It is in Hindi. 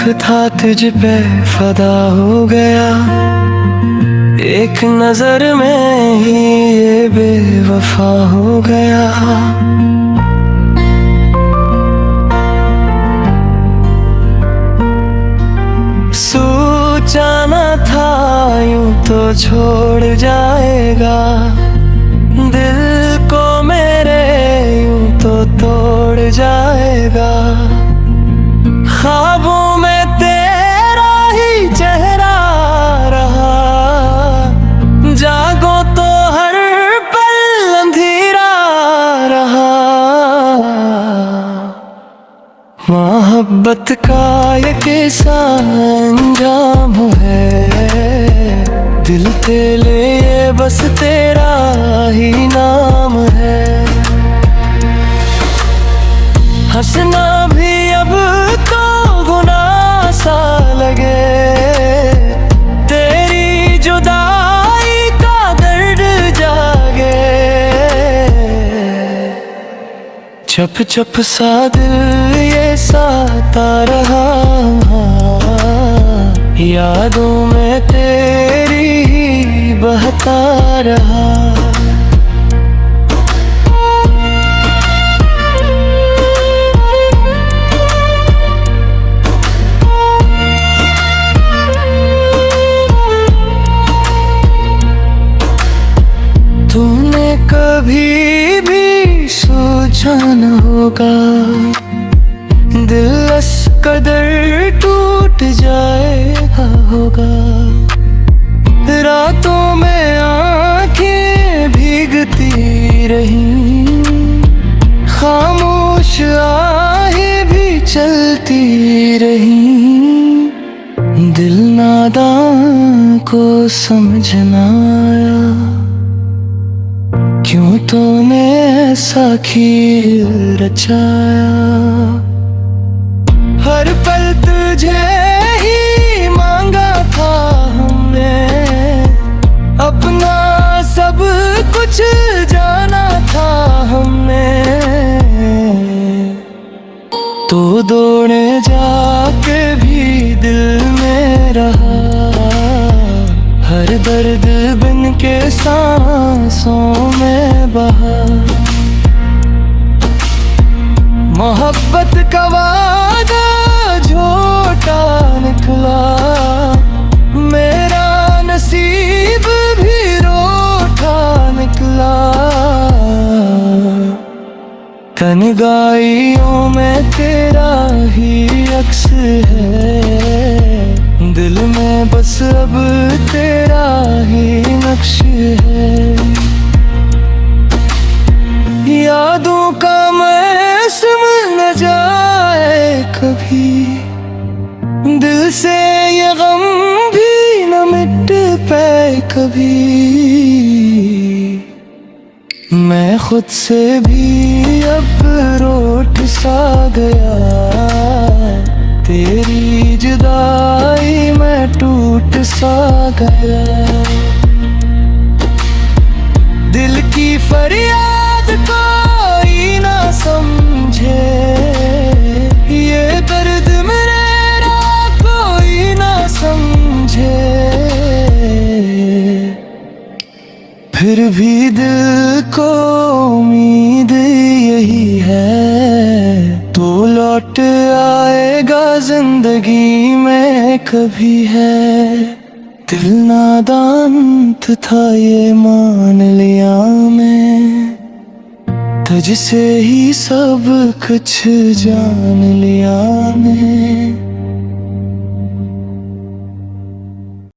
था तुझ पे फदा हो गया, एक नजर में ही ये बेवफा हो गया। सोचा न था यूं तो छोड़ जाएगा, दिल को मेरे यूं तो तोड़ जाएगा। ख्वाबों में तेरा ही चेहरा रहा, जागो तो हर पल अंधेरा रहा। मोहब्बत का ये कैसा अंजाम है, दिल तेरे ये बस तेरा ही नाम है। हंसना भी अब तो गुनाह सा लगे, तेरी जुदाई का दर्द जागे। चुप चुप सा दिल ये साता रहा, यादों में तेरी ही बहता रहा। तूने कभी भी सोचा न होगा, दिल इस कदर टूट जाएगा होगा। रातों में आंखें भीगती रही, खामोश आहें भी चलती रही। दिल नादान को समझ न आया, क्यों तूने ऐसा खेल रचाया। हर पल तुझे ही मांगा था हमने, अपना सब कुछ जाना था हमने। तो दौड़े जाके भी दिल में रहा, हर दर्द बिन के सांसों में बहा। मोहब्बत का वादा झूठा निकला, मेरा नसीब भी रूठा निकला। तन्हाइयों में तेरा ही अक्स है, दिल में बस अब तेरा ही नक्श है। यादों का मौसम न जाए कभी, दिल से ये गम भी न मिट पाए कभी। मैं खुद से भी अब रूठ सा गया, तेरी जुदाई में टूट सा गया। दिल की फरियाद कोई ना समझे, ये दर्द मेरा कोई ना समझे। फिर भी दिल को उम्मीद यही है, तू लौट आएगा जिंदगी में कभी है। दिल नादान था ये मान लिया मैं, तुझसे ही सब कुछ जान लिया मैं।